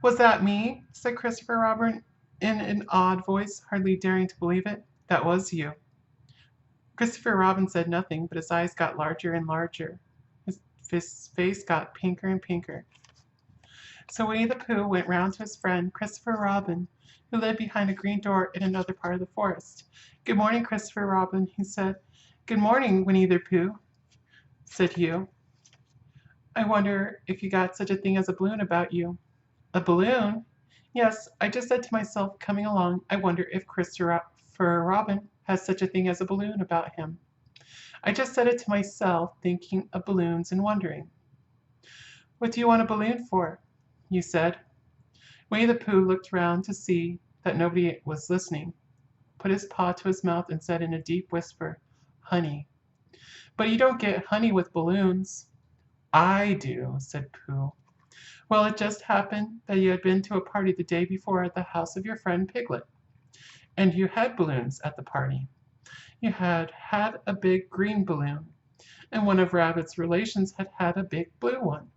Was that me? Said Christopher Robin in an odd voice, hardly daring to believe it. That was you. Christopher Robin said nothing, but his eyes got larger and larger. His face got pinker and pinker. So Winnie-the-Pooh went round to his friend Christopher Robin, who lived behind a green door in another part of the forest. Good morning, Christopher Robin, he said. Good morning, Winnie-the-Pooh, said Hugh. I wonder if you got such a thing as a balloon about you. A balloon? Yes, I just said to myself coming along, I wonder if Christopher Robin has such a thing as a balloon about him. I just said it to myself, thinking of balloons and wondering. What do you want a balloon for? You said. Winnie the Pooh looked round to see that nobody was listening, put his paw to his mouth and said in a deep whisper, Honey. But you don't get honey with balloons. I do, said Pooh. Well, it just happened that you had been to a party the day before at the house of your friend Piglet, and you had balloons at the party. You had had a big green balloon, and one of Rabbit's relations had had a big blue one,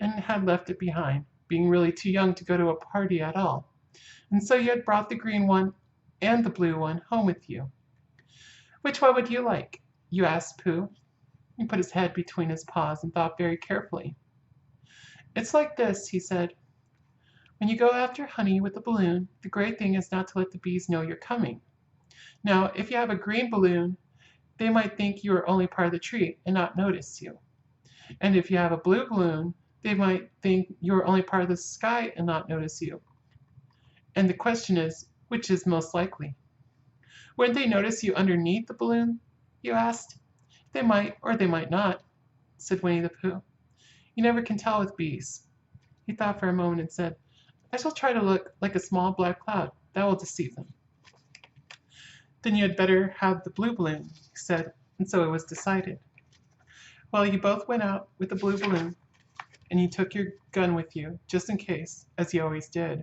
and had left it behind, being really too young to go to a party at all. And so you had brought the green one and the blue one home with you. Which one would you like? You asked Pooh. He put his head between his paws and thought very carefully. It's like this, he said. When you go after honey with a balloon, the great thing is not to let the bees know you're coming. Now, if you have a green balloon, they might think you are only part of the tree and not notice you. And if you have a blue balloon, they might think you are only part of the sky and not notice you. And the question is, which is most likely? Wouldn't they notice you underneath the balloon? You asked. They might or they might not, said Winnie the Pooh. You never can tell with bees. He thought for a moment and said, I shall try to look like a small black cloud. That will deceive them. Then you had better have the blue balloon, he said, and so it was decided. Well, you both went out with the blue balloon, and you took your gun with you, just in case, as you always did.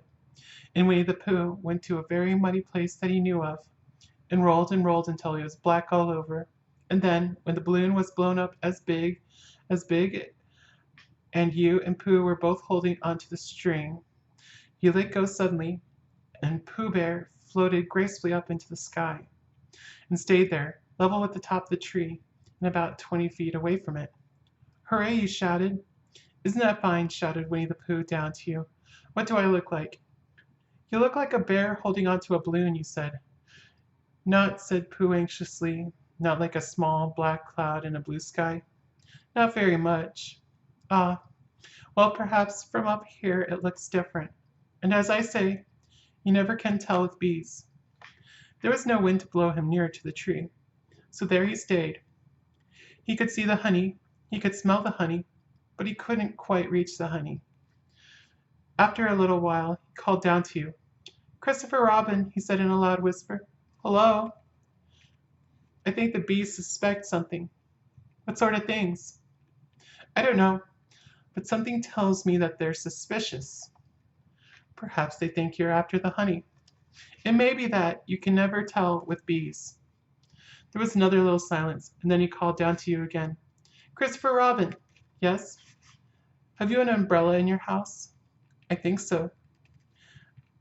And Winnie the Pooh went to a very muddy place that he knew of, and rolled until he was black all over. And then, when the balloon was blown up as big, and you and Pooh were both holding onto the string, you let go suddenly, and Pooh Bear floated gracefully up into the sky, and stayed there, level with the top of the tree, and about 20 feet away from it. Hooray, you shouted. Isn't that fine? Shouted Winnie the Pooh down to you. What do I look like? You look like a bear holding onto a balloon, you said. Not, said Pooh anxiously, not like a small black cloud in a blue sky. Not very much. Ah, well, perhaps from up here it looks different. And as I say, you never can tell with bees. There was no wind to blow him nearer to the tree, so there he stayed. He could see the honey, he could smell the honey, but he couldn't quite reach the honey. After a little while, he called down to you. Christopher Robin, he said in a loud whisper. Hello? I think the bees suspect something. What sort of things? I don't know, but something tells me that they're suspicious. Perhaps they think you're after the honey. It may be that you can never tell with bees. There was another little silence, and then he called down to you again. Christopher Robin. Yes? Have you an umbrella in your house? I think so.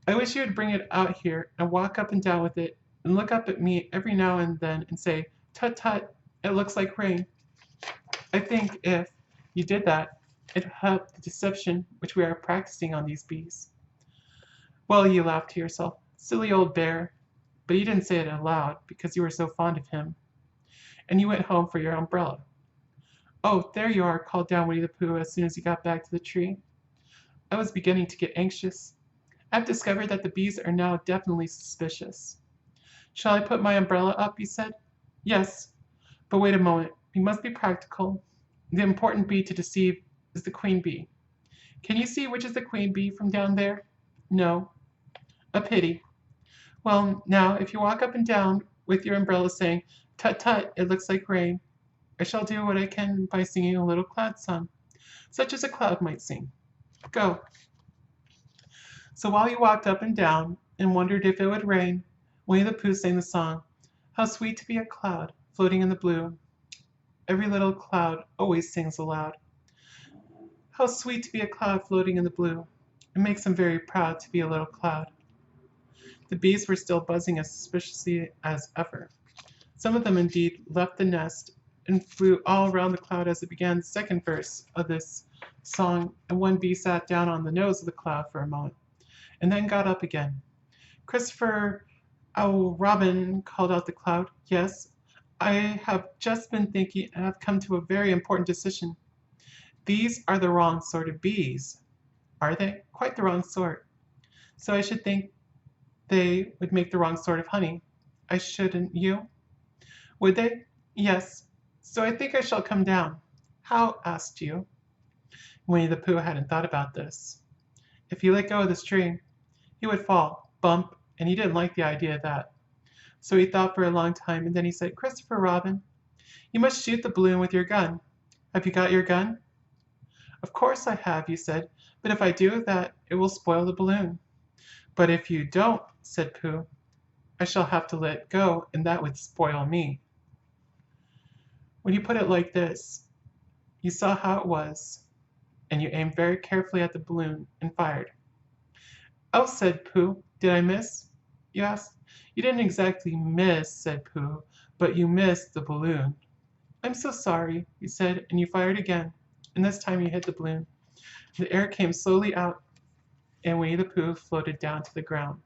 I wish you would bring it out here and walk up and down with it and look up at me every now and then and say, Tut tut, it looks like rain. I think if you did that, it would help the deception which we are practicing on these bees. Well, you laughed to yourself. Silly old bear. But you didn't say it aloud because you were so fond of him. And you went home for your umbrella. Oh, there you are, called down Winnie the Pooh as soon as he got back to the tree. I was beginning to get anxious. I've discovered that the bees are now definitely suspicious. Shall I put my umbrella up, he said. Yes, but wait a moment. We must be practical. The important bee to deceive is the queen bee. Can you see which is the queen bee from down there? No. A pity. Well, now, if you walk up and down with your umbrella saying, Tut tut, it looks like rain, I shall do what I can by singing a little cloud song, such as a cloud might sing. Go. So while you walked up and down and wondered if it would rain, Winnie the Pooh sang the song, How sweet to be a cloud floating in the blue. Every little cloud always sings aloud. How sweet to be a cloud floating in the blue. It makes him very proud to be a little cloud. The bees were still buzzing as suspiciously as ever. Some of them indeed left the nest and flew all around the cloud as it began the second verse of this song, and one bee sat down on the nose of the cloud for a moment, and then got up again. Christopher, oh, Robin, called out the cloud. Yes, I have just been thinking and have come to a very important decision. These are the wrong sort of bees. Are they? Quite the wrong sort. So I should think they would make the wrong sort of honey. I shouldn't you? Would they? Yes. So I think I shall come down. How? Asked you. Winnie-the-Pooh hadn't thought about this. If he let go of the string, he would fall, bump, and he didn't like the idea of that. So he thought for a long time, and then he said, Christopher Robin, you must shoot the balloon with your gun. Have you got your gun? Of course I have, he said, but if I do that, it will spoil the balloon. But if you don't, said Pooh, I shall have to let go, and that would spoil me. When you put it like this, you saw how it was, and you aimed very carefully at the balloon and fired. Oh, said Pooh, did I miss? You asked. You didn't exactly miss, said Pooh, but you missed the balloon. I'm so sorry, he said, and you fired again, and this time you hit the balloon. The air came slowly out, and Winnie-the-Pooh floated down to the ground.